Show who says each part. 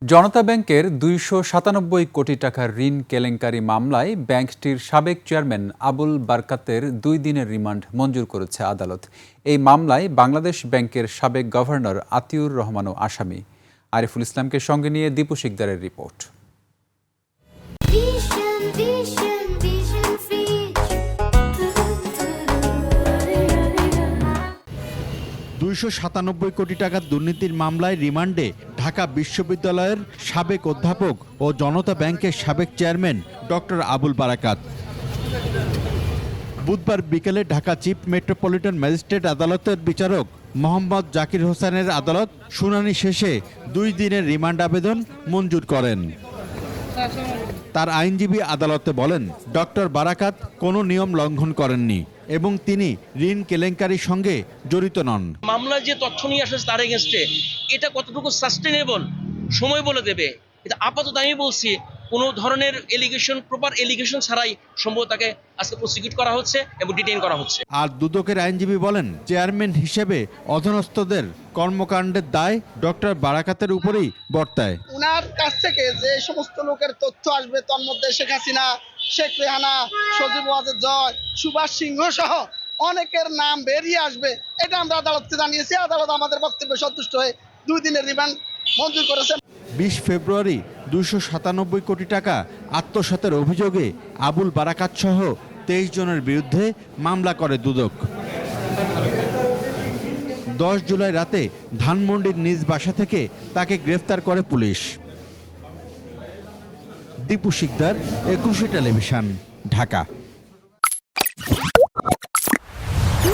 Speaker 1: জনতা ব্যাংকের ২৯৭ কোটি টাকার ঋণ কেলেঙ্কারি মামলায় ব্যাংকটির সাবেক চেয়ারম্যান আবুল বারকাতের ২ দিনের রিমান্ড মঞ্জুর করেছে আদালত। এই মামলায় বাংলাদেশ ব্যাংকের সাবেক গভর্নর আতিউর রহমানও আসামি। আরিফুল ইসলামকে সঙ্গে নিয়ে দীপু শিকদারের রিপোর্ট।
Speaker 2: ২৯৭ কোটি টাকার দুর্নীতির মামলায় রিমান্ডে ঢাকা বিশ্ববিদ্যালয়ের সাবেক অধ্যাপক ও জনতা ব্যাংকের সাবেক চেয়ারম্যান ডক্টর আবুল বারাকাত। বুধবার বিকেলে ঢাকা চিফ মেট্রোপলিটন ম্যাজিস্ট্রেট আদালতের বিচারক মোহাম্মদ জাকির হোসেনের আদালত শুনানি শেষে ২ দিনের রিমান্ড আবেদন মঞ্জুর করেন। তার আইনজীবী আদালতে বলেন, ডক্টর বারাকাত কোনো নিয়ম লঙ্ঘন করেননি এবং তিনি ঋণ কেলেঙ্কারির সঙ্গে জড়িত নন।
Speaker 3: মামলায় যে তথ্য নিয়ে আসছে তার এগেইনস্টে এটা কতটুকু সাস্টেনেবল সময় বলে দেবে। এটা আপাতত আমি বলছি কোনো ধরনের এলিগেশন, প্রপার এলিগেশন ছাড়াই সম্ভবত তাকে আজকে প্রসিকিউট করা হচ্ছে এবং ডিটেইন করা হচ্ছে।
Speaker 2: আর দুদকের আইনজীবী বলেন, চেয়ারম্যান হিসেবে অধীনস্থদের কর্মকাণ্ডের দায় ডক্টর বারাকাতের উপরেই বর্তায়।
Speaker 4: উনার কাছ থেকে যে সমস্ত লোকের তথ্য আসবে তার মধ্যে শেখ হাসিনা, শেখ রেহানা, সজীব ওয়াজেদ জয়, সুভাষ সিংহ সহ অনেকের নাম বেরিয়ে আসবে। এটা আমরা আদালতকে জানিয়েছি। আদালত আমাদের বক্তব্যে সন্তুষ্ট হয়ে 2 দিনের রিমান্ড মঞ্জুর করেছেন।
Speaker 2: ২০ ফেব্রুয়ারি ২৯৭ কোটি টাকা আত্মসাতের অভিযোগে আবুল বারাকাত সহ ২৩ জনের বিরুদ্ধে মামলা করে দুদক। ১০ জুলাই রাতে ধানমন্ডির নিজ বাসা থেকে তাকে গ্রেফতার করে পুলিশ। দীপু শিকদার, ২১ টেলিভিশন, ঢাকা।